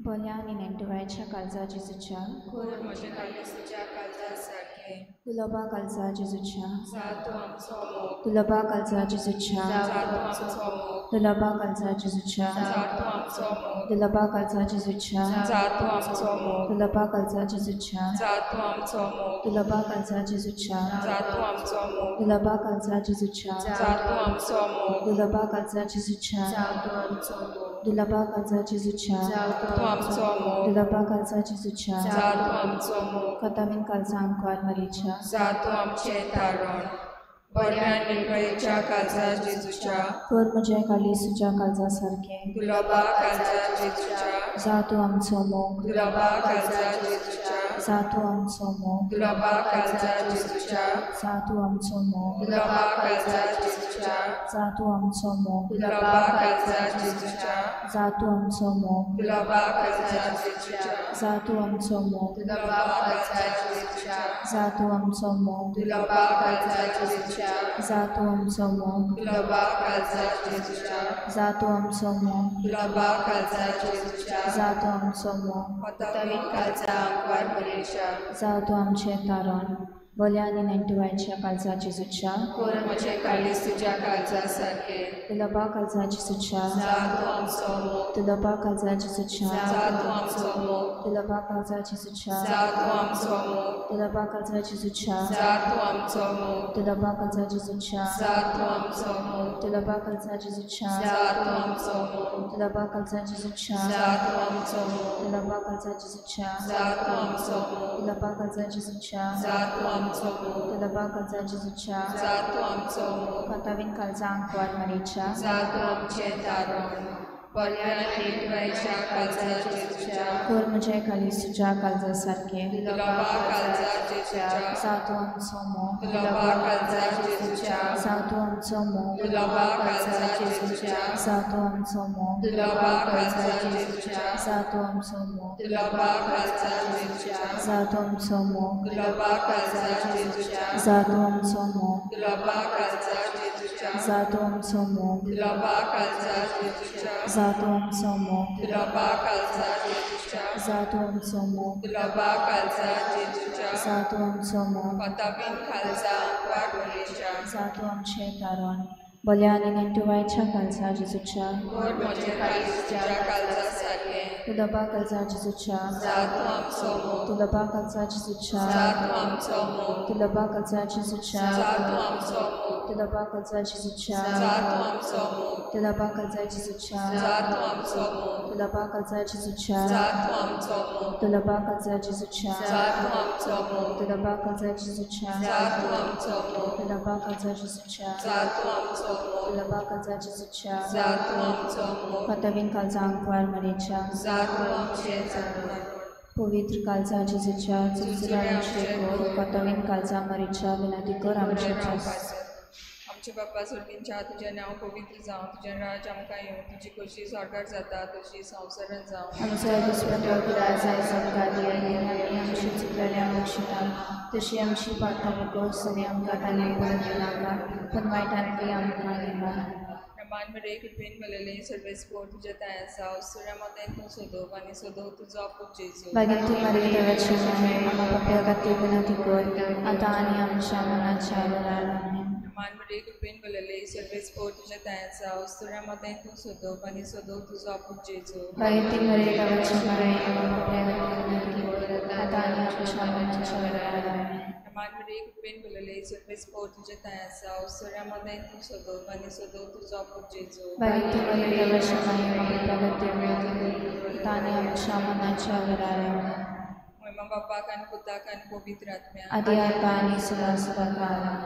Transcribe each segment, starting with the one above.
Bolia ni nentuwaच्या काळजा Jesuच्या core म्हजे काळीसुच्या काळजा सारखे तुलोबा काळजा Jesuच्या जातो आमचो मोग तुलोबा काळजा Jesuच्या जातो आमचो मोग तुलोबा काळजा Jesuच्या जातो आमचो मोग तुलोबा काळजा Jesuच्या जातो आमचो मोग तुलोबा काळजा Jesuच्या जातो आमचो मोग तुलोबा काळजा Jesuच्या जातो आमचो मोग तुलोबा काळजा Jesuच्या जातो आमचो मोग तुलोबा काळजा Jesuच्या जातो आमचो मोग तुलोबा काळजा Jesuच्या जातो आमचो मोग तुलोबा काळजा Jesuच्या जातो आमचो मोग Katamin काळजा अंकवार मरीच्या जातो आमचे तारण बऱ्या निर्भयेच्या काळजा जेजूच्या कोर म्हज्या काळीसुच्या काळजा सारखे तुलोबा काळजा जेजूच्या जातो आमचो मोग तुलोबा काळजा जेजूच्या जातो आमचो मोग तुलोबा काळजा जेजूच्या जातो आमचो मोग तुलोबा काळजा जेजूच्या जातो आमचो मोग तुलोबा काळजा जेजूच्या जातो आमचो मोग तुलोबा काळजा जेजूच्या जातो आमचो मोग तुलोबा काळजा जेजूच्या जातो आमचो मोग तुलोबा काळजा जेजूच्या जातो आमचो मोग तुलोबा काळजा जेजूच्या जातो आमचो मोग तुलोबा काळजा जेजूच्या जातो आमचो मोग पतावीन काळजा अंकवार मरेच्या जातो आमचे तारण बोल्या आणि नेंटुवाच्या काळजा Jesuच्या कोर म्हजे काळीसुच्या काळजा सारखे तुलोबा काळजा Jesuच्या जातो आमचो मोग तुलोबा काळजा Jesuच्या जातो आमचो मोग तुलोबा काळजा Jesuच्या जातो आमचो मोग तुलोबा काळजा Jesuच्या जातो आमचो मोग तुलोबा काळजा Jesuच्या जातो आमचो मोग तुलोबा काळजा Jesuच्या जातो आमचो मोग तुलोबा काळजा Jesuच्या जातो आमचो मोग तुलोबा काळजा Jesuच्या जातो आमचो मोग तुलोबा काळजा Jesuच्या जातो आमचो मोग तुलोबा काळजा Jesuच्या जातो आमचो मोग Katamin काळजा अंकवार मरीच्या जातो आमचे तारण बऱ्या निर्भयेच्या काळजा जेजूच्या कोर म्हज्या काळीसुच्या काळजा सारखे तुलोबा काळजा जेजूच्या जातो आमचो मोग तुलोबा काळजा जेजूच्या जातो आमचो मोग तुलोबा काळजा जेजूच्या जातो आमचो मोग तुलोबा काळजा जेजूच्या जातो आमचो मोग तुलोबा काळजा जेजूच्या जातो आमचो मोग तुलोबा काळजा जेजूच्या जातो आमचो मोग तुलोबा काळजा जेजूच्या जातो आमचो मोग तुलोबा काळजा जेजूच्या जातो आमचो मोग तुलोबा काळजा जेजूच्या जातो आमचो मोग तुलोबा काळजा जेजूच्या जातो आमचो मोग पतावीन काळजा अंकवार मरेच्या जातो आमचे तारण बोल्या आणि नेंटुवाच्या काळजा Jesuच्या कोर म्हजे काळीसुच्या काळजा सारखे तुलोबा काळजा Jesuच्या जातो आमचो मोग तुलोबा काळजा Jesuच्या जातो आमचो मोग तुलोबा काळजा Jesuच्या जातो आमचो मोग तुलोबा काळजा Jesuच्या जातो आमचो मोग तुलोबा काळजा Jesuच्या जातो आमचो मोग तुलोबा काळजा Jesuच्या जातो आमचो मोग तुलोबा काळजा Jesuच्या जातो आमचो मोग तुलोबा काळजा Jesuच्या जातो आमचो मोग तुलोबा काळजा Jesuच्या जातो आमचो मोग तुलोबा काळजा Jesuच्या जातो आमचो मोग Katamin काळजा अंकवार मरीच्या जातो आमचे तारण पवित्र काळजा Jesuच्या चुचुरांचे कोर Katamin काळजा मरीच्या विनंती कर आमचे आमचे बाप्पा सोडींच्या तुझें नांव पवित्र जावं तुझें राज आमकां येवं तुजी कशी स्वर्गार जाता तशी संवसारांत जावं आमचो दिसपत्र पुराय जाय सकाळ दिया आनी आमची चुकलेल्या बक्षिता तशी आमची पातळ बकोस आनी आमकां ताणे परत नाका पण वायटांतली आमकां निवा मान मरे कृपेन मेलेले सर्वेस पोर तुझ्या ताया जाव सुऱ्या मातेन तूं सोदोव आनी सोदोव तुजो आपूच जेजू भगवती मरी देवाची माय आम्हा पाप्या खातीर विनंती कर आतां आनी आमच्या मनाच्या वेळार आमेन मान मरे कृपेन मेलेले सर्वेस पोर तुझ्या ताया जाव सुऱ्या मातेन तूं सोदोव आनी सोदोव तुजो आपूच जेजू भगवती मरी देवाची माय आम्हा पाप्या खातीर विनंती कर आतां आनी आमच्या मनाच्या वेळार आमेन मान मरे कृपेन मेलेले सर्वेस पोर तुझ्या ताया जाव सुऱ्या मातेन तूं सोदोव आनी सोदोव तुजो आपूच जेजू भगवती मरी देवाची माय आम्हा पाप्या खातीर विनंती कर आतां आनी आमच्या मनाच्या वेळार आमेन महिमा बापाक आनी पुताक आनी पवित्र आत्म्या आदी आतां आनी सदां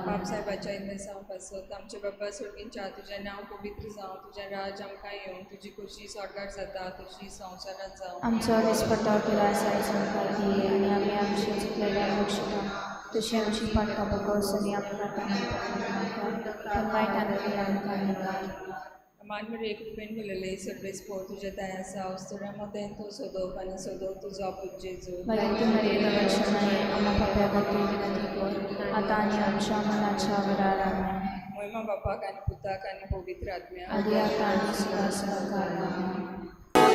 बाप साहेबाच्या इतले जावं पासत आमचे बाबा सोडगींच्या तुझें नांव पवित्र जावं तुझें राज आमकां येवं तुजी खोशी स्वर्गार जाता तशी संवसारांत जावं आमचो दिसपट्टो पुराय जाय सकाळ दी आनी आमी आमची चुकलेल्या बक्षिता तशी आमची पाटका बकोस आनी आमकां पण वायटांतली आमकां निवार मान मरे कृपेन मेलेले सर्वेस पोर तुझ्या ताया जाव सुऱ्या मातेन तूं सोदोव आनी सोदोव तुजो आपूच जेजू भगवती मरी देवाची माय आम्हा पाप्या खातीर विनंती कर आतां आनी आमच्या मनाच्या वेळार आमेन महिमा बापाक आनी पुताक आनी पवित्र आत्म्या आदी आतां आनी सदां आमेन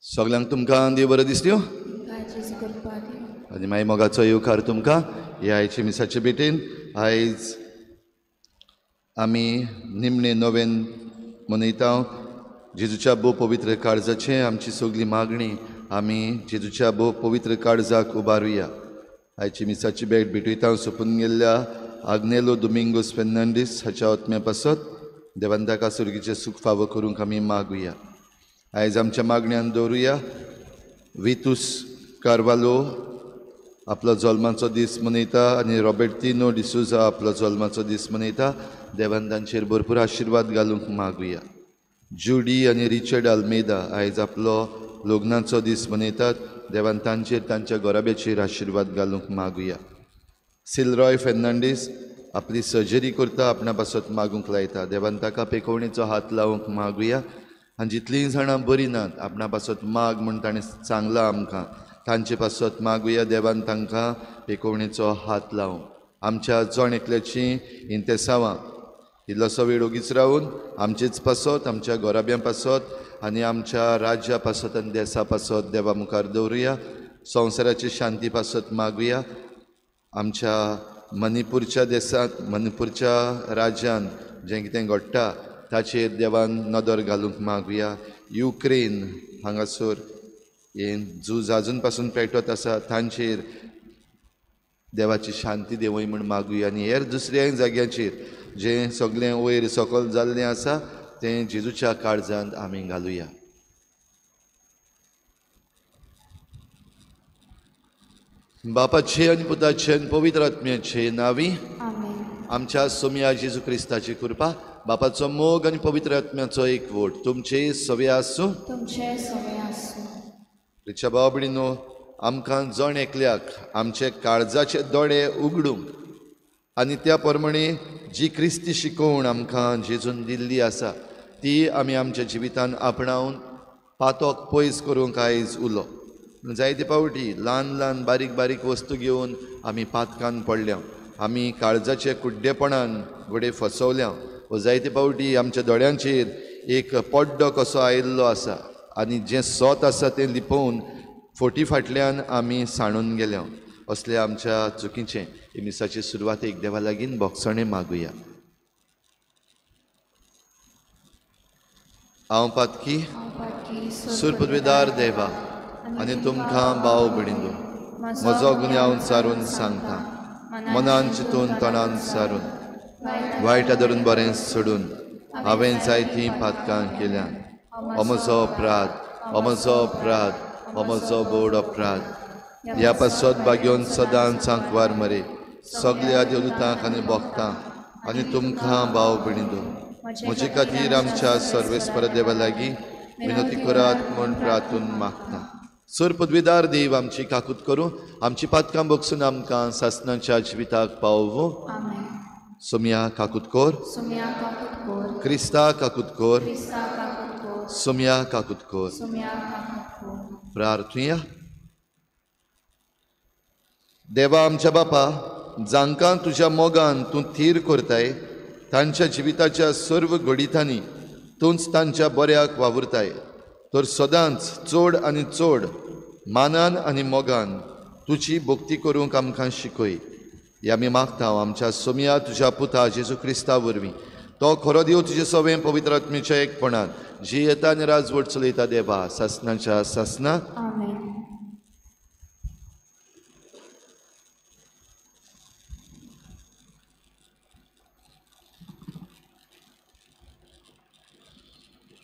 सगळ्यांक तुमकां देव बरो दीस दिवं. काळजीच करपा दिवं. आनी मागीर मोगाचो येवकार तुमकां ह्या आयचे मिसाचे भेटेन. आयज आमी निमणे नोवेन मनयता जेजूच्या भोव पवित्र काळजाचें. आमची सगळी मागणी आमी जेजूच्या भोव पवित्र काळजाक उबारुया. आयची मिसाची भेट भेटयता सोंपून गेल्ल्या आग्नेलो दोमिंगोस फेर्नांडीस हाच्या आत्म्या पासत देवान ताका सुर्गीचें सूख फावो करूंक आमी मागुया. आयज आमच्या मागण्यांत दवरुया वितूस कार्वालो आपलो जल्माचो दीस मनयता आनी रॉबर्टिनो डिसुजा आपलो जल्माचो दीस मनयता. देवान तांचेर भरपूर आशिर्वाद घालूंक मागुया. जुडी आनी रिचर्ड आल्मेदा आयज आपलो लग्नाचो दीस मनयतात. देवान तांचेर तांच्या गोराब्याचेर आशिर्वाद घालूंक मागुया. सिलरॉय फेर्नांडीस आपली सर्जरी करता आपणा पासत मागूंक लायता. देवान ताका पेकोवणेचो हात लावंक मागुया. आनी जितलीं जाणां बरीं नात आपणा पासत माग म्हूण ताणें सांगलां आमकां तांचे पासत मागुया. देवान तांकां पेकोवणेचो हात लावं. आमच्या जोण एकल्याचीं इंतेसांवां इल्लोसो वेळ ओगीच रावून आमचेच पासत आमच्या गोराब्यां पासत आनी आमच्या राज्या पासत आनी देसा पासत देवा मुखार दवरुया. संवसाराची शांती पासत मागुया. आमच्या मणिपूरच्या देसांत मणिपूरच्या राज्यांत जें कितें घडटा ताचेर देवान नदर घालूंक मागुया. युक्रेन हांगासर हें झूज आजून पासून पेटत आसा तांचेर देवाची शांती देवय म्हूण मागुया. आनी हेर दुसऱ्याय जाग्यांचेर जें सगळें वयर सकयल जाल्लें आसा तें जेजूच्या काळजांत आमी घालुया. बापाचे आनी पुताचे आनी पवित्र आत्म्याचे नांवी आमच्या सोम्या जेजू क्रिस्ताची कृपा बापाचो मोग आनी पवित्र आत्म्याचो एकवट तुमचे सवे आसूं. रिच्या भाव भयणीनो आमकां जण एकल्याक आमचे काळजाचे दोळे उगडूंक आनी त्या प्रमाणे जी क्रिस्ती शिकोवण आमकां जेजून दिल्ली आसा ती आमी आमच्या जिवितान आपणावन पातोक पयस करूंक आयज उलो. जायते पावटी ल्हान ल्हान बारीक बारीक वस्तू घेवन आमी पातकान पडल्या. आमी काळजाचे कुड्डेपणान घोडे फसवल्या. व जायते पावटी आमच्या दोळ्यांचेर एक पड्डो कसो आयिल्लो आसा आनी जें सोत आसा तें लिपोवन फोटी फाटल्यान आमी साणून गेल्या. असल्या आमच्या चुकीचें हे मिसाची सुरवातेक देवा लागीं बोगसणे मागुया. हांव पातकी सुरपदवेदार देवा आनी तुमकां भाव भयणीनो म्हजो गुन्यांव सारून सांगता. मनान चिंतून तोंडान सारून वायटा धरून बरें सोडून हांवें जायतीं पातकां केल्यान हो म्हजो अपराध हो म्हजो अपराध हो म्हजो बोड अपराध. ह्या पासत बागेवन सदांच सांकवार मरे सगळ्या देवदूतांक आनी भक्तांक आनी तुमकां भाव भयणीनो म्हजे खातीर आमच्या सर्वेस्पर देवा लागीं विनोती करात म्हूण प्रार्थून मागता. सर पदवीदार देव आमची काकूत करूं आमची पातकां बगसून आमकां सासणाच्या जिविताक पावोवं. सोम्या काकूत कोर क्रिस्ता काकूत कोर सोम्या काकूत कोर. प्रार्थुया. देवा आमच्या बापा जांकां तुज्या मोगान तूं थीर करताय तांच्या जिविताच्या सर्व घडीतांनी तूंच तांच्या बऱ्याक वावुरताय. तर सदांच चड आनी चड मानान आनी मोगान तुजी भक्ती करूंक आमकां शिकय. हे आमी मागता आमच्या सोम्या तुज्या पुता जेजू क्रिस्ता वरवीं. तो खरो देव तुजे सवें पवित्र आत्म्याच्या एकपणान जी येता आनी राजवट चलयता देवा सासणाच्या सासना.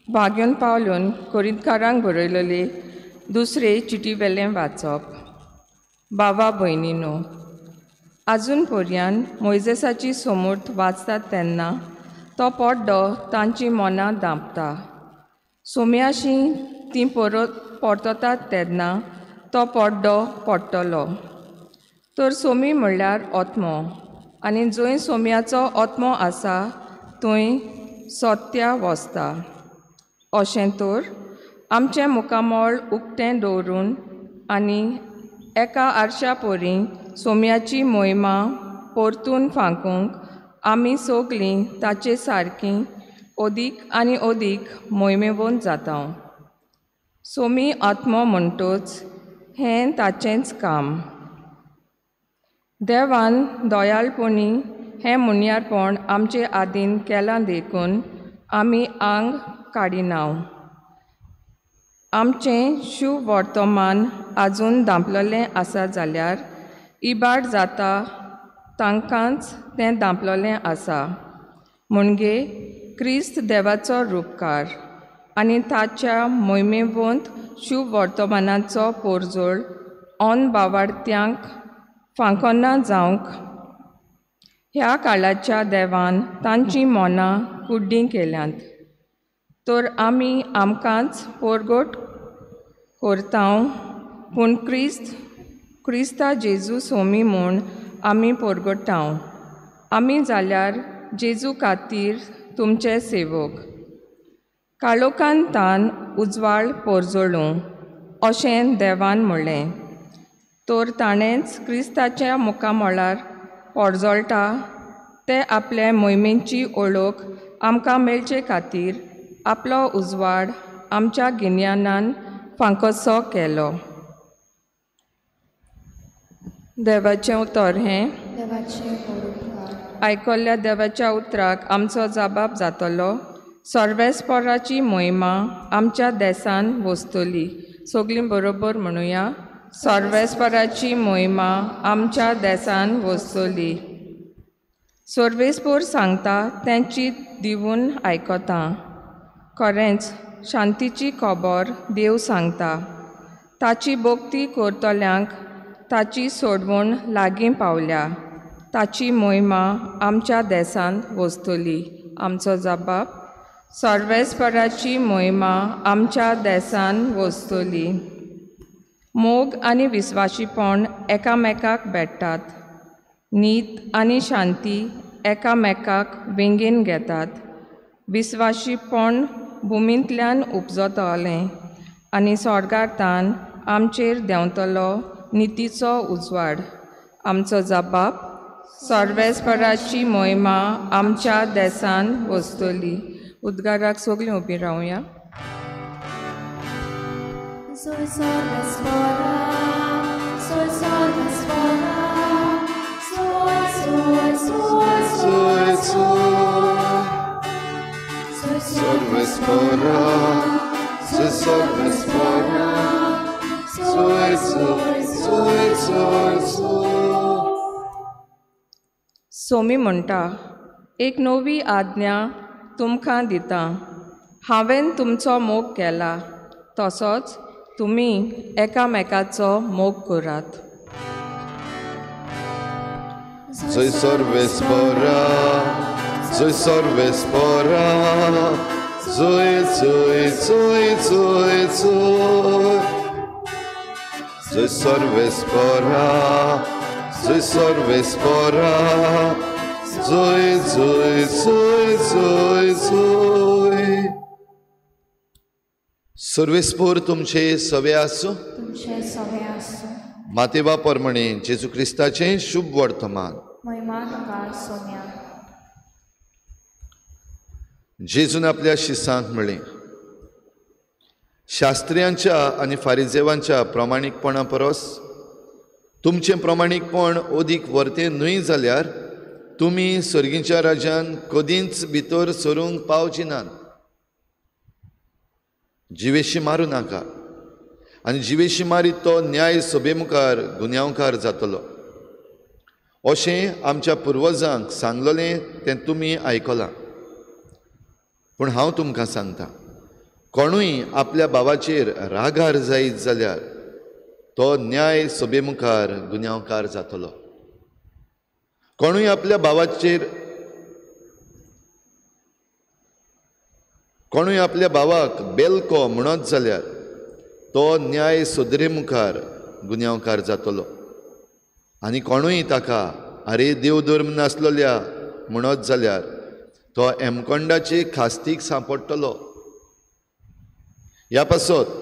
भाग्योन पावलून कोरिंतकारांक बरयलेली दुसरे चिटी वेल्लें वाचप. भावा भयणीनो, आजून पर्यंत मोइजेसाची समूर्त वाचतात तेन्ना तो पड्डो तांची मनां दांपता. सोम्याशी ती परततात तेन्ना तो पड्डो पडटलो. तर सोमी म्हणल्यार ओत्मो, आनी जंय सोम्याचो ओत्मो आसा थंय सत्या वसता. अशें तर आमचें मुखामळ उक्तें दवरून आनी एका आरशा पोरी सोम्याची मोहिमा परतून फांकूंक आमी सगलीं ताचे सारकीं ओदीक आनी ओदीक मोहिमेवंत जाता. सोमी आत्मो म्हणटच हें ताचेंच काम. देवान दयाळपणी हें मुनियारपण आमचे आदीन केलां देखून आमी आंग काडिनाव. आमचें शुभ वर्तमान आजून दांपलेलें आसा जाल्यार इबाड जाता तांकांच तें दांपलेलें आसा. म्हणजे क्रिस्त देवाचो रूपकार आनी ताच्या मोहिमेवंत शुभ वर्तमानाचो पोरजोळ ऑन बावार्थ्यांक फांकोना जावंक ह्या काळाच्या देवान तांची मनां कुड्डीं केल्यांत. तर आमी आमकांच पोरगोट करतांव, पूण क्रिस्ता जेजू सोमी म्हूण आमी पोरगोटांव. आमी जाल्यार जेजू खातीर तुमचे सेवक. काळोखान तान उजवाड पोरजोळूं अशें देवान म्हणलें. तर ताणेंच क्रिस्ताच्या मुखामळार पोरजोळटा ते आपले मोहिमेची ओळख आमकां मेळचे खातीर आपलो उजवाड आमच्या गिन्यानान फांकोसो केलो. देवाचें उतर हें. आयकल्ल्या देवाच्या उतराक आमचो जबाब जातलो. सर्वेस्पराची मोहिमा आमच्या देसान वस्तली. सगलीं बरोबर म्हणुया. सर्वेस्पराची मोहिमा आमच्या देसान वस्तली. सर्वेस्पर सांगता तेंची दिवून आयकता. खरेंच शांतीची खबर देव सांगता. ताची भक्ती करतल्यांक ताची सोडवण लागीं पावल्या. ताची मोहिमा आमच्या देसान वस्तली. आमचो जबाब. सर्वेस्पराची मोहिमा आमच्या देसान वस्तली. मोग आनी विस्वाशीपण एकामेकाक भेटतात. नीत आनी शांती एकामेकाक वेंगेन घेतात. विस्वाशीपण भुमींतल्यान उपजतलें आनी स्वर्गांतान आमचेर देंवतलो नितीचो उजवाड. आमचो जबाब. सर्वेस्पराची मोहिमा आमच्या देसान वस्तली. उद्गाराक सगलीं उबीं रावया. Soy Sarvesvara, soy Sarvesvara, soy Sarvesvara, soy Sarvesvara, Somi म्हणटा, एक नवी आज्ञा तुमकां दितां. हांवें तुमचो मोग केला तसोच तुमी एकामेकाचो मोग करात. Soy Sarvesvara, soy Sarvesvara, soy. Soy Sarvesvara, soy Sarvesvara, soy. सर्वेस्पोर तुमचे सवे आसूं. तुमचे सवे आसूं. मातेवा परमणे जेजू क्रिस्ताचें शुभ वर्तमान. महिमा तुका सोम्या. जेजून आपल्या शिसांक म्हणलें, शास्त्रियांच्या आनी फारिजेवांच्या प्रामाणीकपणा परस तुमचें प्रामाणीकपण ओदीक वर्तें न्हय जाल्यार तुमी सर्गीच्या राज्यान कदींच भितर सरूंक पावची नात. जिवेशी मारूं नाका आनी जिवेशी मारीत तो न्याय सभे मुखार गुन्यांवकार जातलो. अशें आमच्या पुर्वजांक सांगलोलें तें तुमी आयकलां. पूण हांव तुमकां सांगतां, कोणूय आपल्या भावाचेर रागार जायत जाल्यार तो न्याय सभे मुखार गुन्यांवकार जातलो. कोणूय आपल्या भावाचेर कोणूय आपल्या भावाक बेलको म्हणत जाल्यार तो न्याय सोदरे मुखार गुन्यांवकार जातलो. आनी कोणूय ताका आरे देव धर्म नासलोल्या म्हणत जाल्यार तो हेमकोंडाचे खास्तीक सांपडटलो. ह्या पासत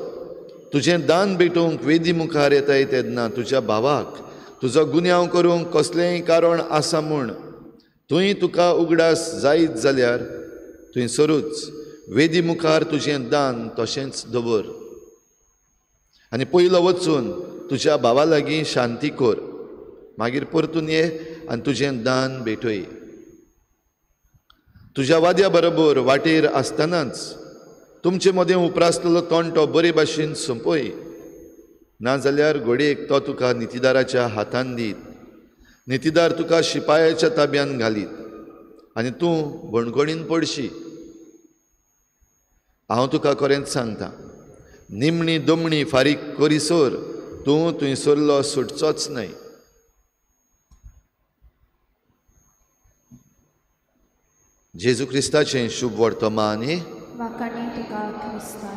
तुजें दान भेटोवंक वेदी मुखार येताय तेन्ना तुज्या भावाक तुजो गुन्यांव करूंक कसलेंय कारण आसा म्हूण तुका उगडास जायत जाल्यार थंयसरूच वेदी मुखार तुजें दान तशेंच दवर. आनी पयलो वचून तुज्या भावा लागीं शांती कर, मागीर परतून ये आनी तुजें दान भेटय. तुज्या वाद्या बरोबर वाटेर आसतनाच तुमचे मदें उपरासलेलो तोंटो बरे भाशेन सोंपय, नाजाल्यार घोडेक तो तुका नितीदाराच्या हातान दीत, नितीदार तुका शिपायाच्या ताब्यान घालीत आनी तूं भणकोणीन पडशी. हांव तुका खरेंच सांगता, निमणी दमणी फारीक करीसर तूं थंयसरलो सुटचोच न्हय. जेजू क्रिस्ताचें शुभ वर्तमान हे वाकाणी तुका क्रिस्ता.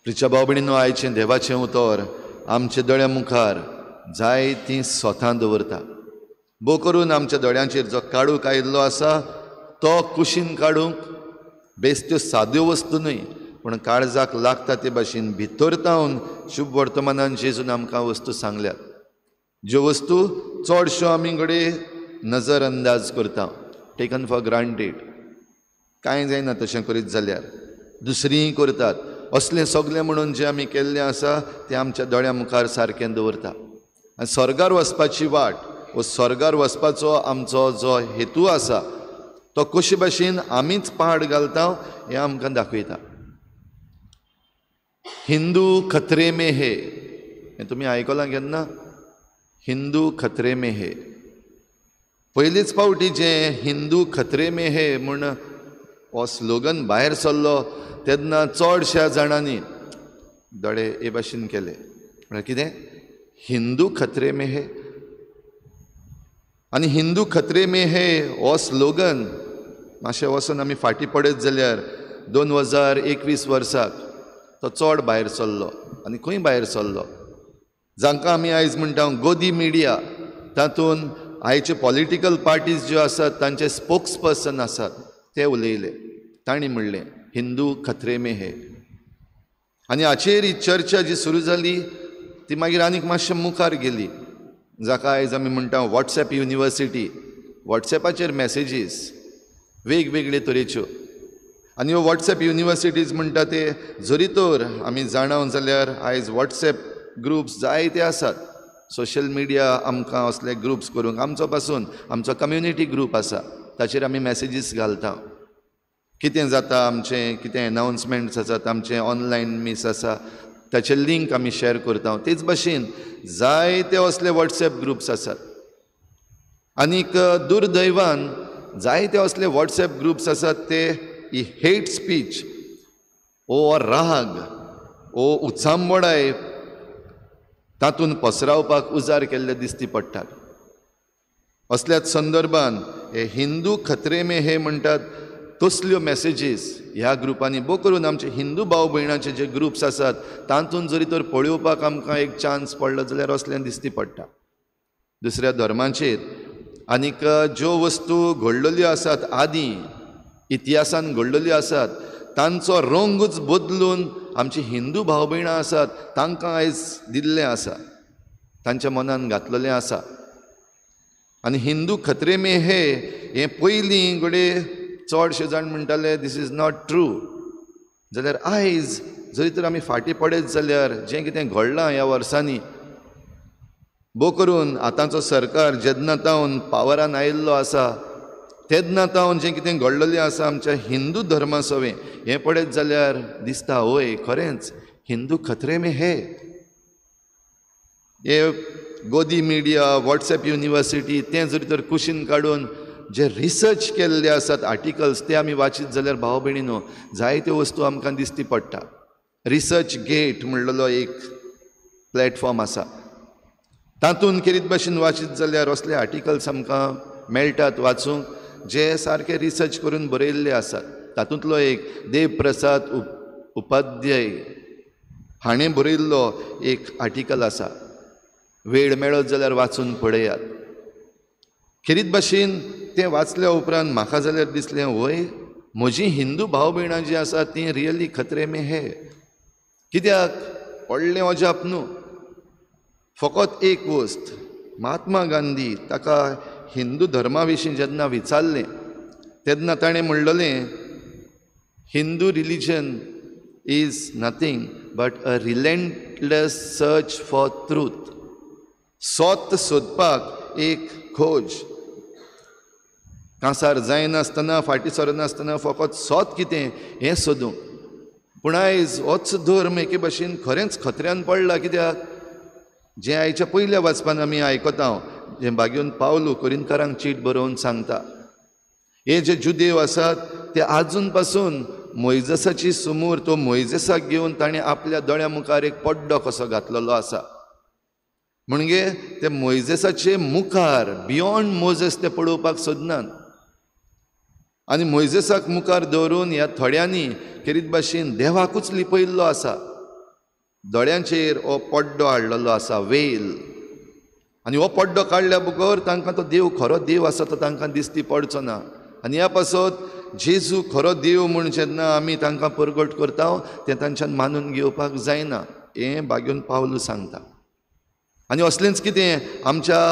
प्रिच्या भाव भयणीनो, आयचें देवाचें उतर आमच्या दोळ्या मुखार जाय ती स्वता दवरता. भोव करून आमच्या दोळ्यांचेर जो काळूक आयिल्लो आसा तो कुशीन काडूंक बेश्ट्यो साद्यो वस्तू न्हय, पूण काळजाक लागता ते भाशेन भितर तावन शुभ वर्तमानान जेजून आमकां वस्तू सांगल्यात, ज्यो वस्तू चडश्यो आमी घडये नजर अंदाज करता, टेकन फॉर ग्रांटेड. कांय जायना तशें करीत जाल्यार दुसरीय करतात. असलें सगलें म्हणून जें आमी केल्लें आसा तें आमच्या दोळ्या मुखार सारकें दवरता. आनी स्वर्गार वचपाची वाट वो स्वर्गार वचपाचो आमचो जो हेतू आसा तो कशे भाशेन आमीच पाड घालता हें आमकां दाखयता. हिंदू खतरे में है, हें तुमी आयकलां केन्ना? हिंदू खतरे में है. पयलींच फावटी जें हिंदू खतरे में है म्हूण हो स्लोगन भायर सरलो तेन्ना चडश्या जाणांनी दोळे हे भाशेन केले. म्हळ्यार कितें? हिंदू खतरे में है. आनी हिंदू खतरे में है हो स्लोगन मातशें वचून आमी फाटीं पडयत जाल्यार 2021 वर्साक तो चड भायर सरलो. आनी खंय भायर सरलो? जांकां आमी आयज म्हणटा गोदी मिडिया, तातूंत आयचे पॉलिटिकल पार्टीज ज्यो आसात तांचे स्पोक्स पर्सन आसात ते उलयले. तांणी म्हणलें हिंदू खतरे में है. आनी हाचेर ही चर्चा जी सुरू जाली ती मागीर आनीक मातशें मुखार गेली, जाका आयज आमी म्हणटा वॉट्सॅप युनिवर्सिटी. वॉट्सॅपाचेर मॅसेजीस वेगवेगळे तरेच्यो. आनी ह्यो वॉट्सॅप युनिवर्सिटीज म्हणटा ते जरी तर आमी जाणाव जाल्यार आयज वॉट्सॅप ग्रुप्स जायते आसात. सोशल मिडिया आमकां असले ग्रुप्स करूंक, आमचो पासून आमचो कम्युनिटी ग्रूप आसा ताचेर आमी मॅसेजीस घालता. कितें जाता आमचें, कितें एनावन्समेंट्स आसात, आमचें ऑनलायन मीस आसा ताचें लिंक आमी शॅर करता. तेच भाशेन जायते असले वॉट्सॅप ग्रुप्स आसात. आनीक दुर्दैवान जायते असले वॉट्सॅप ग्रुप्स आसात ते ही हेट स्पीच ओ राग ओ उचांबडाय तातूंत पसरावपाक उजार केल्ले दिश्टी पडटात. असल्याच संदर्भान हे हिंदू खतरे में हे म्हणटात तसल्यो मॅसेजीस ह्या ग्रुपांनी भोव करून आमचे हिंदू भाव भयणाचे जे ग्रुप्स आसात तातूंत जरी तर पळोवपाक आमकां एक चान्स पडलो जाल्यार असलें दिश्टी पडटा. दुसऱ्या धर्माचेर आनीक ज्यो वस्तू घडलेल्यो आसात आदीं इतिहासान घडलेल्यो आसात तांचो रंगूच बदलून आमची हिंदू भाव भयणां आसात तांकां आयज दिल्लें आसा, तांच्या मनान घातलेलें आसा. आनी हिंदू खतरे में हे हें पयलीं घडये चडशे जाण म्हणटाले दीस इज नॉट ट्रू. जाल्यार आयज जरी तर आमी फाटीं पडयत जाल्यार जें कितें घडलां ह्या वर्सांनी, भोव करून आतांचो सरकार जेन्ना तावन पावरान आयिल्लो आसा तेन्ना तावन जें कितें घडलेलें आसा आमच्या हिंदू धर्मा सवें हें पळयत जाल्यार दिसता वय खरेंच हिंदू खतरे में हे. हे गोदी मिडिया वॉट्सॅप युनिवर्सिटी तें जरी तर कुशीन काडून जे रिसर्च केल्ले आसात आर्टिकल्स ते आमी वाचीत जाल्यार भाव भयणीनो जायत्यो वस्तू आमकां दिश्टी पडटा. रिसर्च गेट म्हणलेलो एक प्लॅटफॉर्म आसा, तातूंत कितें भाशेन वाचीत जाल्यार असले आर्टिकल्स आमकां मेळटात वाचूंक जे सारके रिसर्च करून बरयल्ले आसात. तातूंतलो एक देव प्रसाद उपाध्याय हाणें बरयल्लो एक आर्टिकल आसा, वेळ मेळत जाल्यार वाचून पळयात. खेरीत भाशेन तें वाचल्या उपरांत म्हाका जाल्यार दिसलें वय म्हजीं हिंदू भाव भयणां जीं आसात तीं रियली खत्रे में हे. कित्याक व्हडलें अजाप न्हू. फकत एक वस्त, महात्मा गांधी ताका हिंदू धर्मा विशीं जेन्ना विचारलें तेन्ना ताणें म्हणलेलें Hindu religion is nothing but a relentless search for truth. सत्य सोदपाक एक खोज. कांसार जायनासतना फाटीं सरनासतना फकत सत कितें हें सोदूंक. पूण आयज होच धर्म एके भाशेन खरेंच खत्र्यान पडला. कित्याक जें आयच्या पयल्या वाचपान आमी आयकता जें बागेवन पावलू कोरिंथकारांक चीट बरोवन सांगता, हे जे जुदेव आसात ते आजून पासून मोइजेसाची समूर तो मोइजेसाक घेवन ताणें आपल्या दोळ्या मुखार एक पड्डो कसो घातलेलो आसा. म्हणजे ते मोइजेसाचे मुखार बियॉन्ड मोजेस ते पळोवपाक सोदनात. आनी मोइजेसाक मुखार दवरून ह्या थोड्यांनी खेरीत भाशेन देवाकूच लिपयल्लो आसा. दोळ्यांचेर हो पड्डो हाडलेलो आसा, वेल. आनी हो पड्डो काडल्या बगर तांकां तो देव खरो देव आसा तो तांकां दिश्टी पडचो ना. आनी ह्या पासत जेजू खरो देव म्हूण जेन्ना आमी तांकां परगट करता तें तांच्यान मानून घेवपाक जायना. हें बागेवन पावलू सांगता. आनी असलेंच कितें आमच्या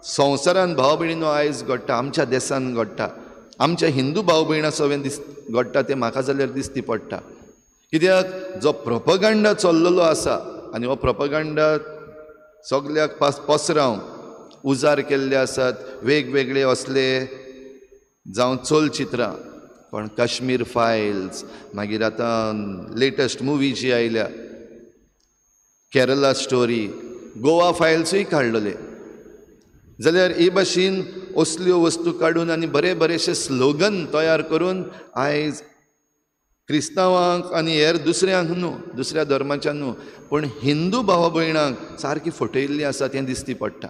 संवसारान भाव भयणीनो आयज घडटा, आमच्या देशान घडटा, आमच्या हिंदू भाव भयणां सगळें घडटा तें म्हाका जाल्यार दिश्टी पडटा. कित्याक जो प्रोपगंडा चल्लेलो आसा आनी हो प्रोपगंडा सगल्याक पसरावंक उजार केल्ले आसात. वेगवेगळे असले जावं चलचित्रां, पण काश्मीर फायल्स, मागीर आतां लेटस्ट मुवी जी आयल्या केरला स्टोरी, गोवा फायल्सूय काडलेले. जाल्यार हे भाशेन असल्यो वस्तू काडून आनी बरे बरेशे स्लोगन तयार करून आयज क्रिस्तांवांक आनी हेर दुसऱ्यांक न्हू, दुसऱ्या धर्माच्या न्हू, पूण हिंदू भाव भयणांक सारकी फटयल्लीं आसा तें दिश्टी पडटा.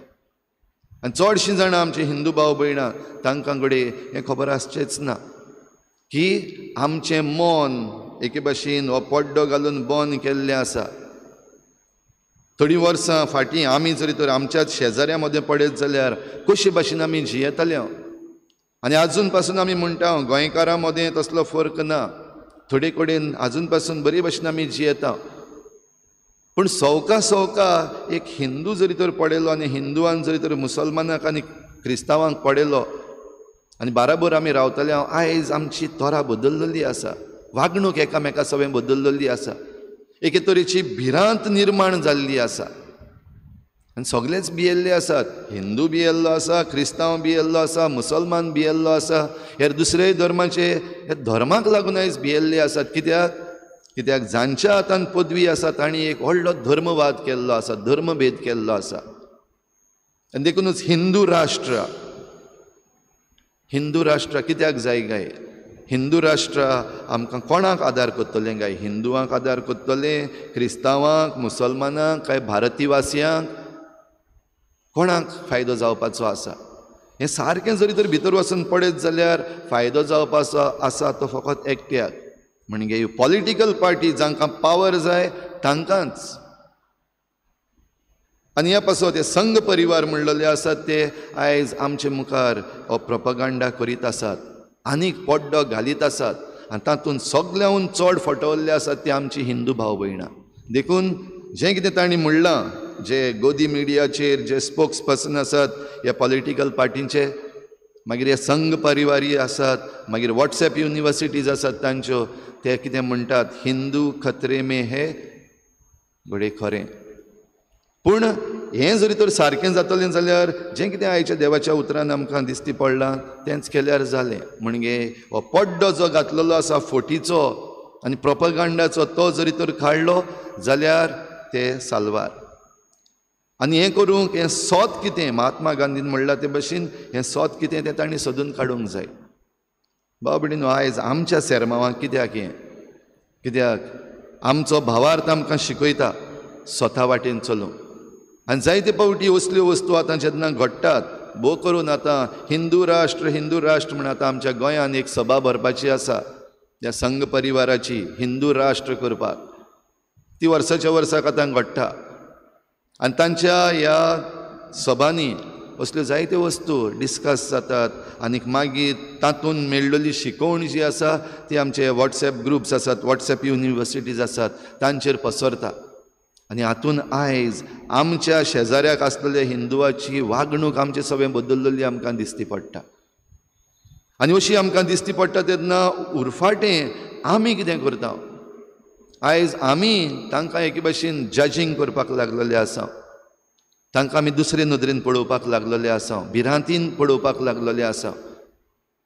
आनी चडशीं जाणां आमचे हिंदू भाव भयणां तांकां कडेन हें खबर आसचेंच ना की आमचें मन एके भाशेन हो पड्डो घालून बंद केल्लें आसा. थोडीं वर्सां फाटीं आमी जरी तर आमच्याच शेजाऱ्या मदें पडयत जाल्यार कशे भाशेन आमी जियेताले. आनी आजून पासून आमी म्हणटा गोंयकारां मदें तसलो फर्क ना, थोडे कडेन आजून पासून बरे भाशेन आमी जियेता. पूण सवका सवका एक हिंदू जरी तर पडयलो आनी हिंदुवान जरी तर मुसलमानाक आनी क्रिस्तांवांक पडयलो आनी बाराबर आमी रावतले, आयज आमची तोरा बदललेली आसा, वागणूक एकामेका सगळें बदललेली आसा, एके तरेची भिरांत निर्माण जाल्ली आसा. आनी सगळेच भियेल्ले आसात. हिंदू भियेल्लो आसा, क्रिस्तांव भियेल्लो आसा, मुसलमान भियेल्लो आसा, हेर दुसरेय धर्माचे हे धर्माक लागून आयज भियेल्ले आसात. कित्याक जांच्या हातान पदवी आसा तांणी एक व्हडलो धर्मवाद केल्लो आसा, धर्मभेद केल्लो आसा. आनी देखूनच हिंदू राष्ट्र कित्याक जाय गाय? हिंदू राष्ट्र आमकां कोणाक आदार करतलें गाय? हिंदुवांक आदार करतलें, क्रिस्तांवांक, मुसलमानांक, काय भारतीवासियांक? कोणाक फायदो जावपाचो आसा? हें सारकें जरी तर भितर वचून पडयत जाल्यार फायदो जावपाचो आसा तो फकत एकट्याक, म्हणजे पॉलिटिकल पार्टी जांकां पावर जाय तांकांच. आनी ह्या पासत हे संघ परिवार म्हणलेले आसात ते आयज आमचे मुखार हो प्रोपगंडा करीत आसात, आनीक पड्डो घालीत आसात. आनी तातूंत सगळ्यांहून चड फटवल्ले आसात ते आमची हिंदू भाव भयणां. देखून जें कितें तांणी म्हणलां, जे गोदी मिडियाचेर जे स्पोक्स पर्सन आसात ह्या पॉलिटिकल पार्टींचे, मागीर हे संघ परिवारी आसात, मागीर वॉट्सॅप युनिवर्सिटीज आसात तांच्यो, ते कितें म्हणटात, हिंदू खत्रे में हे बडे खरें. पूण हें जरी तर सारकें जातलें जाल्यार जें कितें आयच्या देवाच्या उतरान आमकां दिश्टी पडलां तेंच केल्यार जालें. म्हणजे हो पड्डो जो घातलेलो आसा फोटीचो आनी प्रोपगंडाचो तो जरी तर काडलो जाल्यार ते साल्वार. आनी हें करूंक हें सोत कितें महात्मा गांधीन म्हणलां ते भशेन हें सोत कितें तें तांणी सोदून काडूंक जाय. भाव भयणीनो, आयज आमच्या सेरमावांक कित्याक हें? कित्याक आमचो भावार्थ आमकां शिकयता स्वता वाटेन चलूंक. आनी जायते फावटी असल्यो वस्तू आतां जेन्ना घडटात, भोव करून आतां हिंदू राष्ट्र म्हण आतां आमच्या गोंयांत एक सभा भरपाची आसा त्या संघ परिवाराची हिंदू राष्ट्र करपाक. ती वर्साच्या वर्साक आतां घडटा आनी तांच्या ह्या सभांनी असल्यो जायत्यो वस्तू डिस्कस जातात आनीक मागीर तातूंत मेळिल्ली शिकवण जी आसा ती आमचे वॉट्सॅप ग्रुप्स आसात, वॉट्सॅप युनिवर्सिटीज आसात, तांचेर पसरता. आनी हातूंत आयज आमच्या शेजाऱ्याक आसलेल्या हिंदुवाची वागणूक आमचे सगळें बदललेली आमकां दिश्टी पडटा. आनी अशी आमकां दिश्टी पडटा तेन्ना उरफाटें आमी कितें करता? आयज आमी तांकां एके भाशेन जजींग करपाक लागलेले आसा, तांकां आमी दुसरे नदरेन पळोवपाक लागलेले आसा, भिरांतीन पळोवपाक लागलेले आसा.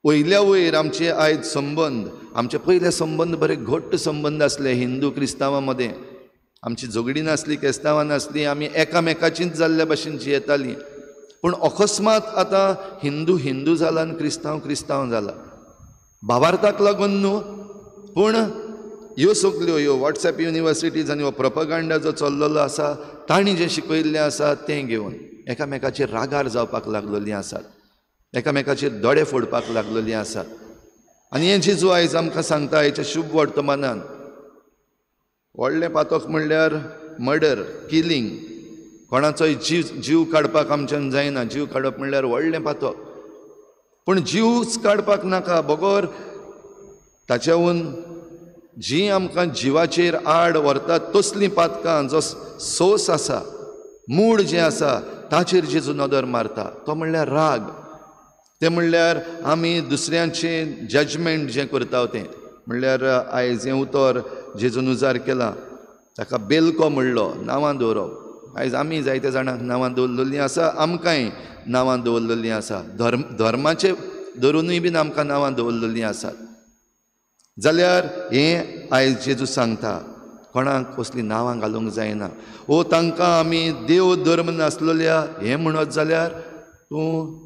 वयल्या वयर आमचे आयज संबंद, आमचे पयले संबंद बरे घट्ट संबंद आसले हिंदू क्रिस्तांवां मदें. आमची झगडी नासली, केस्तांवां नासली, आमी एकामेकाचींच जाल्ल्या भशेन जियेतालीं. पूण अकस्मात आतां हिंदू हिंदू जाला आनी क्रिस्तांव क्रिस्तांव जाला. भावार्थाक लागून न्हू, पूण ह्यो सगल्यो ह्यो वॉट्सॅप युनिवर्सिटीज आनी हो प्रोपगंडा जो चल्लेलो आसा, तांणी जें शिकयल्लें आसा तें घेवन एकामेकाचेर रागार जावपाक लागलेलीं आसात, एकामेकाचेर दोळे फोडपाक लागलेलीं आसात. आनी हें जेजू आयज आमकां सांगता हेच्या शुभ वर्तमानान. व्हडलें पातक म्हणल्यार मर्डर, किलींग, कोणाचोय जीव काडपाक आमच्यान जायना. जीव काडप म्हणल्यार व्हडलें पातक. पूण जीवच काडपाक नाका, बगोर ताच्याहून जी आमकां जिवाचेर आड व्हरतात तसलीं पातकां, जो सोस आसा, मूळ जें आसा ताचेर जेजू नदर मारता. तो म्हणल्यार राग. तें म्हणल्यार आमी दुसऱ्यांचें जजमेंट जें करता तें. म्हणल्यार आयज हें उतर जेजून उजार केलां, ताका बेलको म्हणलो, नांवां दवरप. आयज आमी जायत्या जाणांक नांवां दवरलेलीं आसा, आमकांय नांवां दवरलेलीं आसा, धर्माचे धरुनूय बीन आमकां नांवां दवरलेलीं आसात. जाल्यार हें आयज जेजू सांगता, कोणाक कसलीं नांवां घालूंक जायना. वो तांकां आमी देव धर्म नासलेल्या हें म्हणत जाल्यार तूं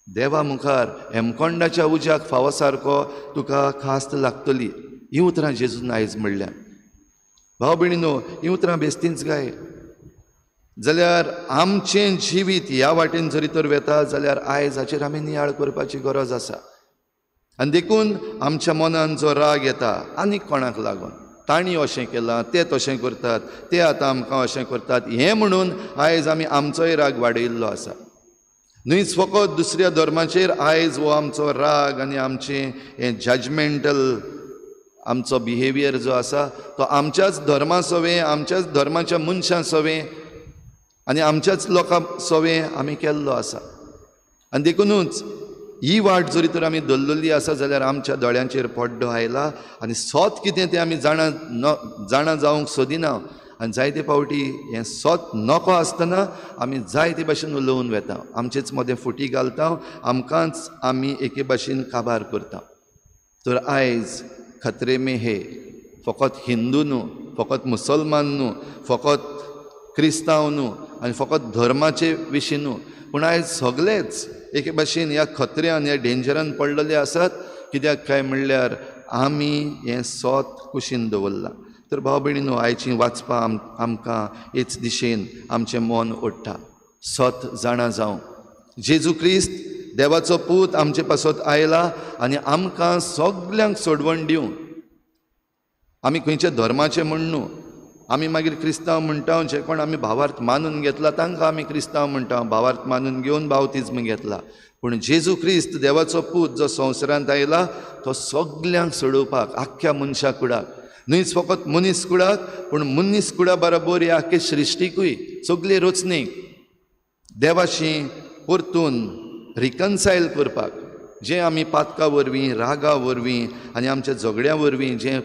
देवा मुखार हेमकोंडाच्या उज्याक फावो सारको तुका खास्त लागतली. हीं उतरां जेजून आयज म्हणल्यार. भाव भयणीनो, हीं उतरां बेस्तींच गाय. जाल्यार आमचें जिवीत ह्या वाटेन जरी तर वेता जाल्यार आयज हाचेर आमी नियाळ करपाची गरज आसा. आनी देखून आमच्या मनान जो राग येता आनीक कोणाक लागून, तांणी अशें केलां, ते तशें करतात, ते आतां आमकां अशें करतात, हें म्हणून आयज आमी आमचोय राग वाडयल्लो आसा. न्हयच फकत दुसऱ्या धर्माचेर आयज हो आमचो राग आनी आमचें हें जजमेंटल आमचो बिहेवियर जो आसा तो आमच्याच धर्मा सवें, आमच्याच धर्माच्या मनशां सवें आनी आमच्याच लोकां सवें आमी केल्लो आसा. आनी देखूनच ही वाट जरी तर आमी धरलेली आसा जाल्यार आमच्या दोळ्यांचेर पड्डो आयला आनी सोत कितें तें आमी जाणा जावंक सोदिना. आनी जायते फावटी हें सोत नको आसतना आमी जायते भाशेन उलोवन वेता, आमचेच मदें फुटी घालता, आमकांच आमी एके भाशेन काबार करता. तर आयज खतरे में हे फकत हिंदू न्हू, फकत मुसलमान न्हू, फकत क्रिस्तांव न्हू आनी फकत धर्माचे विशीं न्हू, पूण आयज सगळेच एके भाशेन ह्या खत्र्यान, ह्या डेंजरान पडलेले आसात. कित्याक काय म्हणल्यार आमी हें सोत कुशीन दवरलां. तर भाव भयणीनो, आयची वाचपां आमकां हेच दिशेन आमचें मन ओडटा. सोत जाणा जावं. जेजू क्रिस्त देवाचो पूत आमचे पासत आयला आनी आमकां सगल्यांक सोडवण दिवं. आमी खंयच्या धर्माचे म्हण न्हू, आमी मागीर क्रिस्तांव म्हणटा, जे कोण आमी भावार्थ मानून घेतला तांकां आमी क्रिस्तांव म्हणटा, भावार्थ मानून घेवन बावतिज्म घेतला. पूण जेजू क्रिस्त देवाचो पूत जो संवसारांत आयला तो सगल्यांक सोडोवपाक, आख्ख्या मनशा कुडाक, न्हयच फकत मनीस कुडाक पूण मनीस कुडा बरोबर ह्या आख्खे सृश्टीकूय, सगळे रचनेक देवाशी परतून रिकन्सायल करपाक, जें आमी पातका वरवीं, रागा वरवीं आनी आमच्या झगड्या वरवीं जें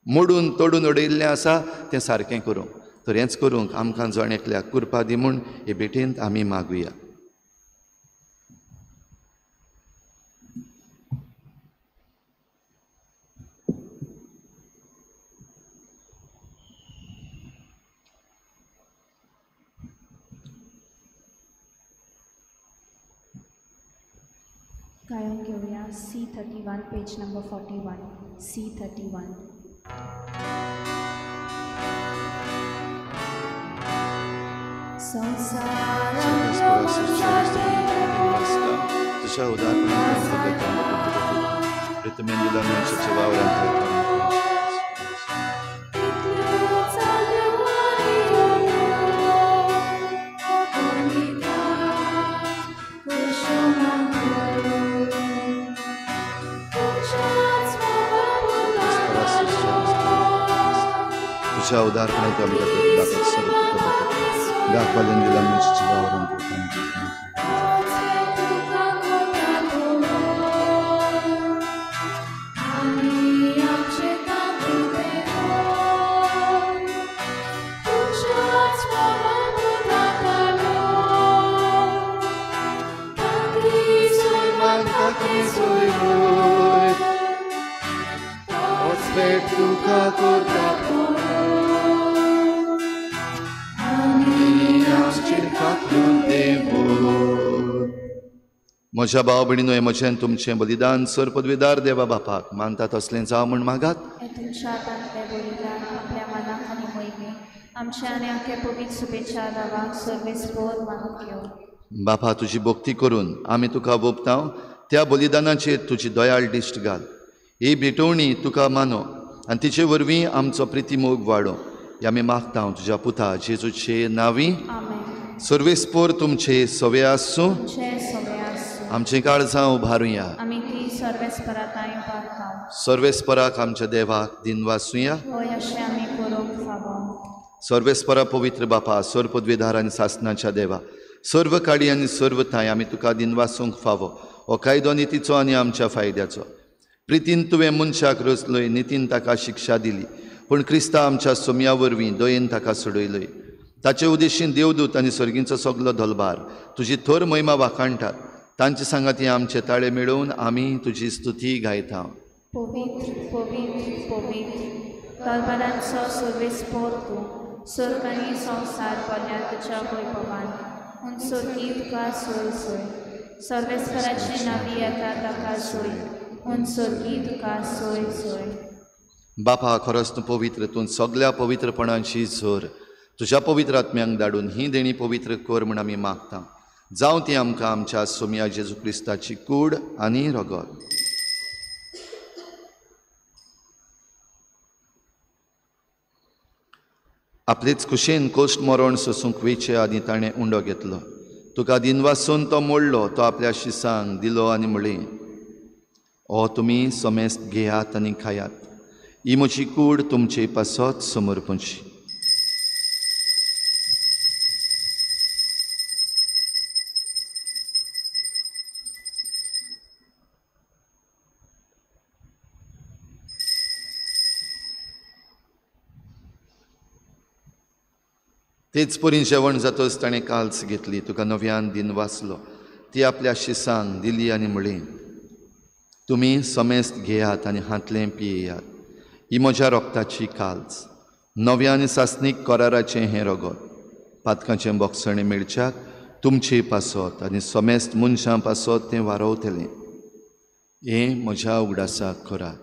मोडून तोडून उडयल्लें आसा तें सारकें करूंक. तर हेंच करूंक आमकां जण एकल्याक कृपा दी म्हूण हे भेटेंत आमी मागुया. गायन घेऊया C31 पेज नंबर 41 C31. तुझ्या उदाहरणार्थ वावरांत तुझ्या उदाहरणार्थ आम्ही दाखवायला दिला म्हणजे वावरांत म्हज्या भाव भयणीनो हे म्हजें तुमचें बलिदान सर पदवीदार देवा बापाक मानता तसलें जावं म्हूण मागात. तुमच्या हातांतलें बलिदान आपल्या मनाक आनी मोहिमेक आमच्या आनी आख्या पवित्र सुबेच्या गांवाक सर्वेस्पोर मानून घेवं. बापा तुजी भक्ती करून आमी तुका बोबतांव त्या बलिदानाचेर तुजी दयाळ दिश्ट घाल. ही भेटवणी तुका मानो आनी तिचे वरवीं आमचो प्रितीमोग वाडो हे आमी मागतांव तुज्या पुता जेजूचे नांवी. आमेन. सर्वेस्पोर तुमचे सवे आसूं. आमचें काळजां उबारुया. आमी ती सर्वेस्पराताय उबारतांव. सर्वेस्पराक आमच्या देवाक दिनवासुया. होय अशें आमी करूंक फावो. सर्वेस्परा पवित्र बापा सर पदवीधार आनी सासणाच्या देवा सर्व काडी आनी सर्व थाय आमी तुका दिनवासूंक फावो हो कायदो नितीचो आनी आमच्या फायद्याचो. प्रितीन तुवें मनशाक रचलय नितीन ताका शिक्षा दिली पूण क्रिस्ता आमच्या सोम्या वरवीं दयेन ताका सोडयलय. ताचे उद्देशीन देवदूत आनी सर्गींचो सगलो दलबार तुजी थोर महिमा वाखाणटात. तांचे सांगाती आमचे ताळे मेळोवन आमी तुजी स्तुती गायता. पवित्र पवित्र पवित्र दलबारांचो सर्वेस्पोर तूं सर्ग आनी संवसार पडल्या तुज्या वैभवान म्हूण सर्गी तुका सोय सोय. सर्वेस्पराची नावी येता ताका सोय म्हूण सर्गी तुका सोय सोय. बापा खरोच तूं पवित्र तूं सगल्या पवित्रपणाची झोर तुज्या पवित्र आत्म्यांक धाडून ही देणी पवित्र कर म्हूण आमी मागता. जावं ती आमकां आमच्या सोम्या जेजू क्रिस्ताची कूड आनी रगत. आपलेच कुशेन कोश्ट मरण सोसूंक वेचे आनी ताणें उंडो घेतलो. तुका दिनवासून तो मोडलो तो आपल्या शिसांक दिलो आनी म्हळें हो तुमी समेस्त घेयात आनी खायात. ही म्हजी कूड तुमचे पासत समर्पणची. तेच परी जेवण जातच ताणें काल्स घेतली तुका नव्यान दिन वाचलो ती आपल्या शिसांक दिली आनी म्हळें तुमी समेस्त घेयात आनी हातलें पियेयात. ही म्हज्या रोगताची काल्स नव्यान सासणीक कराराचें हें रगत पातकाचें बोगसणें मेळच्याक तुमचे पासत आनी समेस्त मनशां पासत तें वारवतलें. हें म्हज्या उगडासाक करात.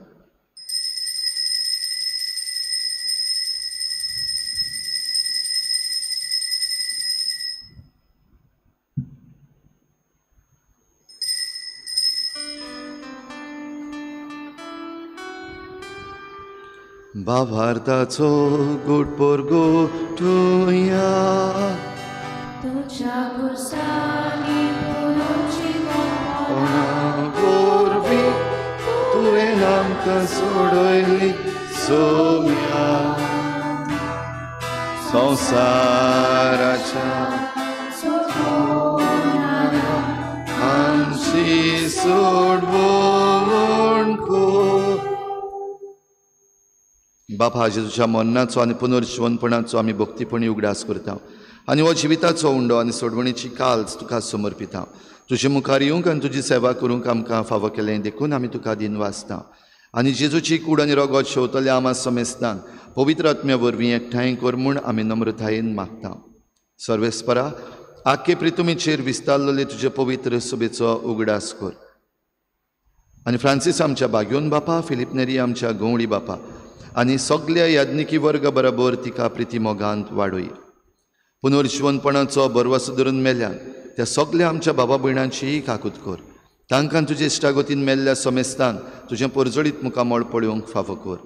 भावार्थाचो गोडपोर गोठुया तुझ्या गुरसानी पुरोची गोरवी तुवें आमकां सोडयली सोम्या संवसाराच्या आमची सोडवण कर. बापा जेजूच्या मरणाचो आनी पुनर्जीवनपणाचो आमी भक्तीपणी उगडास करता आनी हो जिविताचो उंडो आनी सोडवणीची काल्स तुका समर्पिता. तुजे मुखार येवंक आनी तुजी सेवा करूंक आमकां फावो केलें देखून आमी तुका दिन वाचता आनी जेजूची कूड आनी रगत शेवतल्या आमा समेस्तांक पवित्र आत्म्या वरवीं एकठांय कर म्हूण आमी नम्रतायेन मागता. सर्वेस्परा आख्खे प्रितुमेचेर विस्तारलेले तुजे पवित्र सुबेचो उगडास कर. आनी फ्रांसीस आमच्या बागयोन बापा, फिलिप नेरी आमच्या गवळी बापा आनी सगळ्या याज्ञिकी वर्ग बरोबर तिका प्रिती मोगांत वाडोय. पुनर्जीवनपणाचो बरवसो धरून मेल्यान त्या सगळ्या आमच्या बाबा भयणांची काकूत कर. तांकां तुजे इश्टागतीन मेल्ल्या समेस्तांक तुजें परजळीत मुखामळ पळोवंक फावो कर.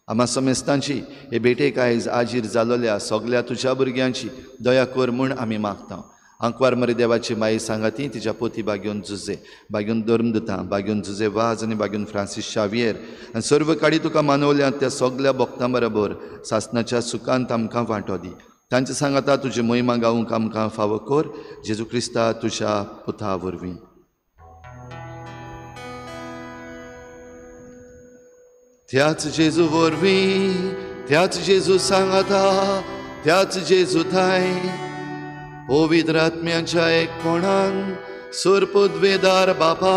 आम्हा समेस्तांची हे भेटेक आयज आजीर जालोल्या सगळ्या तुज्या भुरग्यांची दया कर म्हूण आमी मागता. आंकवार मरे देवाची माई सांगाती तिच्या पोती बागयोन जुजे, बागयोन धर्मदुतां, बागयोन जुजे वाज आनी बागयोन फ्रांसीस शावियर आनी सर्व काडी तुका मानवल्या त्या सगळ्या भक्तां बरोबर सासणाच्या सुखांत आमकां वांटो दी. तांचे सांगाता तुजी महिमा गावूंक आमकां फावो कर. जेजू क्रिस्ता तुज्या पुता वरवीं. त्याच जेजू वरवीं, त्याच जेजू सांगाता, त्याच जेजू थाय पवित्र आत्म्याच्या एकपणान सुरपुद्वेदार बापा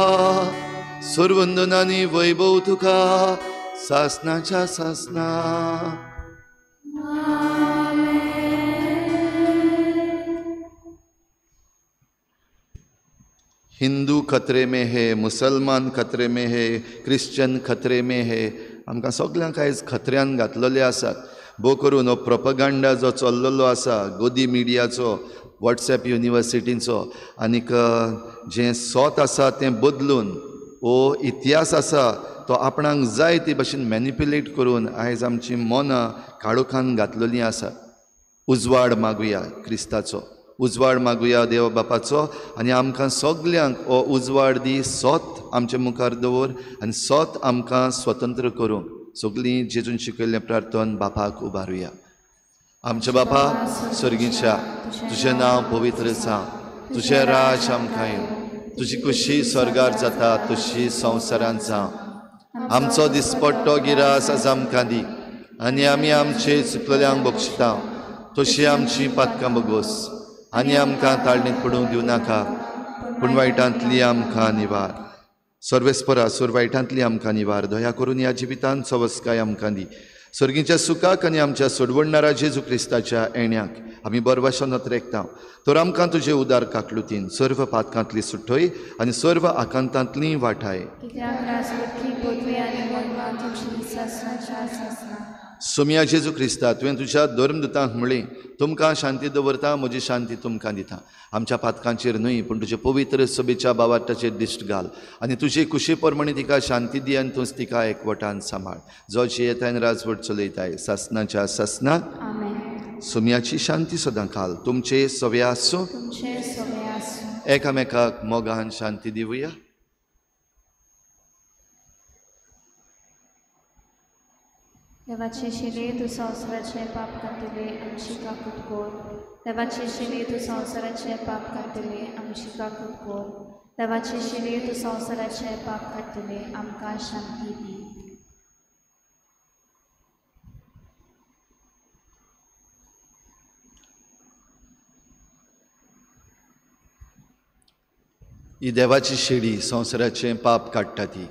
सुरवंदनांनी वैभव तुका सासणाच्या सासना. हिंदू खतरे में है, मुसलमान खतरे में है, क्रिश्चन खतरे में है. आमकां सगळ्यांक आयज खत्र्यान घातलेले आसात. भोव करून हो प्रोपगंडा जो चल्लेलो आसा गोदी मिडियाचो, वॉट्सॅप युनिवर्सिटींचो, आनीक जें सोत आसा तें बदलून हो इतिहास आसा तो आपणाक जाय ते भाशेन मॅनिप्युलेट करून आयज आमची मनां काळोखान घातलेलीं आसात. उजवाड मागुया क्रिस्ताचो, उजवाड मागुया देव बापाचो आनी आमकां सगल्यांक हो उजवाड दी सोत आमचे मुखार दवर आनी सोत आमकां स्वतंत्र करूंक सगळीं जेजून शिकयल्लें प्रार्थन बापाक उबारुया. आमचे बापा स्वर्गीच्या, तुजें नांव पवित्र जावं, तुजें राज आमकां येवं, तुजी खुशी स्वर्गार जाता तशी संवसारांत जावं. आमचो दिसपट्टो गिरास आज आमकां दी आनी आमी आमचे चुकलेल्यांक बक्षिता तशी आमची पातकां बगोस आनी आमकां ताळणेंत पडूंक दिवं नाका पूण वायटांतली आमकां निवार. सर्वेस्परा सुर वायटांतली आमकां निवार. दया करून ह्या जिवितांत सवस्काय आमकां दी. स्वर्गीच्या सुखाक आनी आमच्या सोडवणारा जेजू क्रिस्ताच्या येण्याक आमी बरवाशो नत्रेकता. तर आमकां तुजे उदार काकलुतीन सर्व पातकांतली सुटय आनी सर्व आकांतांतली वाटाय. सोम्या जेजू क्रिस्ता तुवें तुज्या धर्मदुतांक म्हणलें तुमकां शांती दवरता, म्हजी शांती तुमकां दिता. आमच्या पातकांचेर न्हय पूण तुजे पवित्र सभेच्या बावाटाचेर दिश्ट घाल आनी तुजे कुशी प्रमाणे तिका शांती दी आनी तूंच तिका एकवटान सांबाळ. जो येताय राजवट चलयताय सासणाच्या सासनाक सोम्याची शांती सदां घाल. तुमचे सवे आसूं. एकामेकाक मोगान शांती दिवया. देवाचे शिले तू संवसाराचे पाप कांतिले आमची काकूत कोर. देवाचे शिले तू संवसाराचे पाप कांतिले आमची काकूत कोर. देवाचे शिले तू संवसाराचे पाप कांतिले आमकां शांती दी. ही देवाची शिडी संवसाराचे पाप काडटा ती.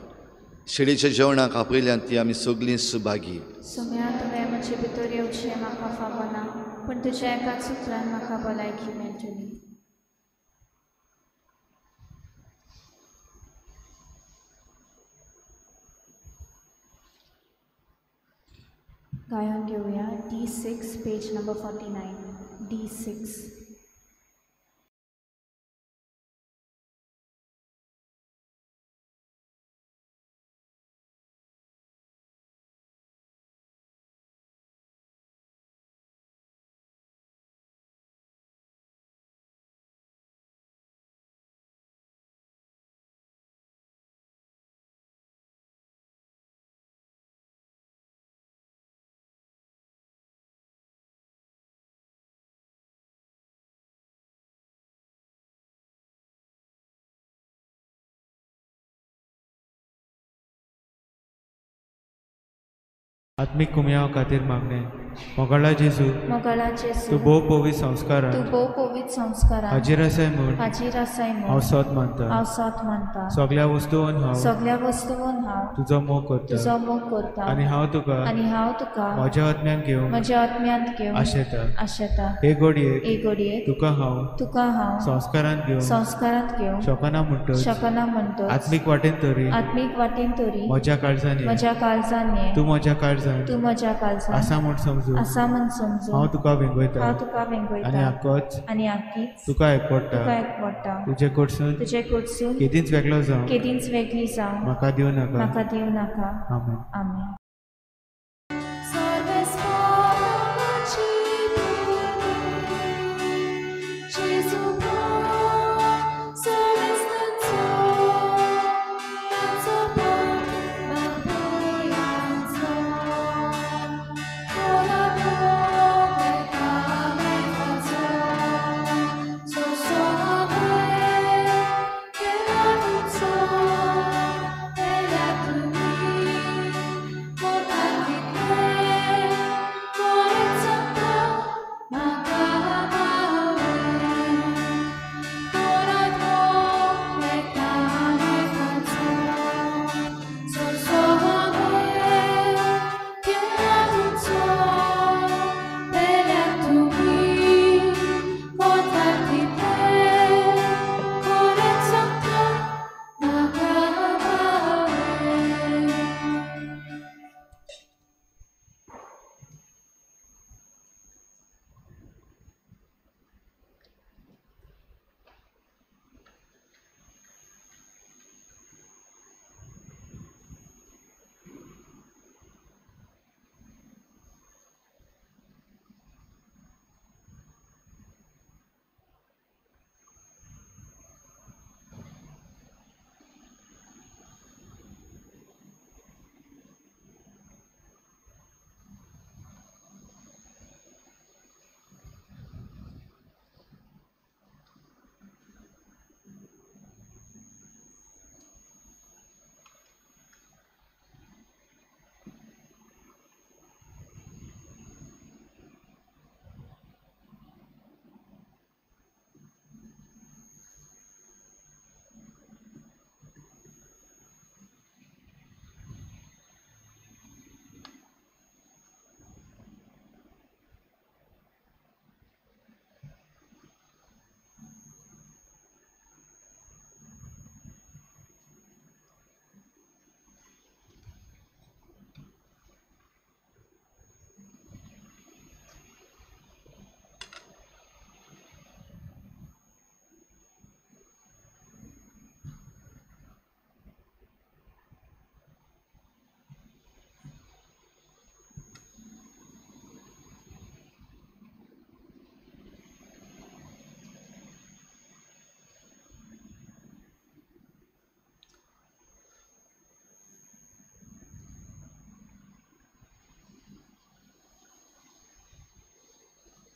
शिडीच्या जेवणाक आपयल्यांत ती आमी सगळीं सुभागी. सोम्या तुवें म्हजे भितर येवचें म्हाका फावो ना पूण तुज्या एकाच उतरान म्हाका भलायकी मेळटली. गायन घेवया D6 पेज नंबर 49. D6. आत्मीक कुमयाव खातीर मागणें. मोगळा जेजू मोगळा तू जेजू भोव पवित्र संस्कारां तू भोव पवित्र संस्कारां हाजीर आसाय म्हूण हाजीर आसाय हांव म्हूण सत मानता हांव सत मानता सगळ्या वस्तूंत हांव सगळ्या वस्तूंत हांव तुजो मोग करता तुजो मोग करता आनी हांव तुका आनी हांव तुका म्हज्या आत्म्यान घेवन म्हज्या आत्म्यांत घेवन आशेता आशेता हे घडयेक एक घडयेक तुका हांव तुका हांव संस्कारांत घेवन संस्कारांत घेवन शकना म्हणटच शकना म्हणटच आत्मीक वाटेन तरी आत्मीक वाटेन तरी म्हज्या काळजांनी म्हज्या काळजान ये तू म्हज्या काळजांत तू म्हज्या काळजान आसा म्हूण समजून आसा म्हूण समजून हांव तुका वेंगयता हांव तुका आनी वेंगयता आक्कोच आनी आख्खीच तुका एकपडटा तुका एकवडटा तुजे कडसून तुजे कडसून केदींच वेगळो जावं केदींच वेगळी जावं म्हाका दिवं नाका म्हाका दिवं नाका आमेन आमेन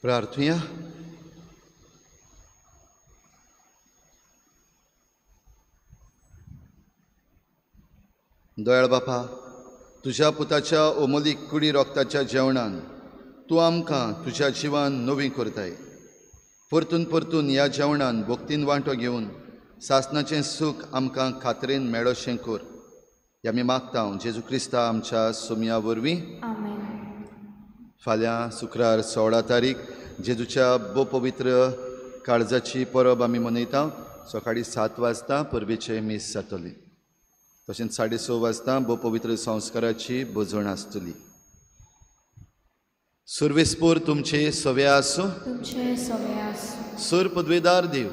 प्रार्थुया. दयाळ बापा, तुज्या पुताच्या ओमोलीक कुडी रोगताच्या जेवणान तूं आमकां तुज्या जिवान नवी करताय. परतून परतून ह्या जेवणान भोक्तीन वांटो घेवन सासणाचें सूख आमकां खात्रेन मेळोशें कर. ह्या आमी मागता जेजू क्रिस्ता आमच्या सोमया वरवीं. आमेन. फाल्यां शुक्रार 16 तारीख जेजूच्या भोव पवित्र काळजाची परब आमी मनयता. सकाळीं 7 वाजता परबेचें मीस जातली. तशेंच 6:30 वाजता भोव पवित्र संस्काराची भोजवण आसतली. सर्वेस्पोर तुमचे सवे आसूं. तुमचे सवे आसूं. सर पदवेदार देव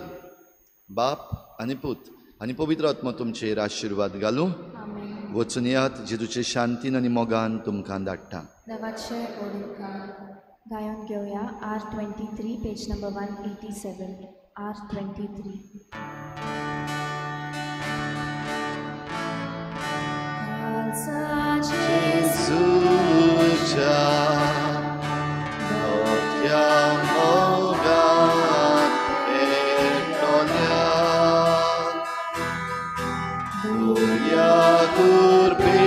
बाप आनी पूत आनी पवित्र आत्मा तुमचेर आशिर्वाद घालूं. आमेन. वचून यात जेजूचे शांतीन आनी मोगान तुमकां धाडटा. देवाचे ओडकार गायन घेवया. R23 page number 187. R23. जेजूच्या मोठ्या मोगान पेटोल्या तुया कुर्बे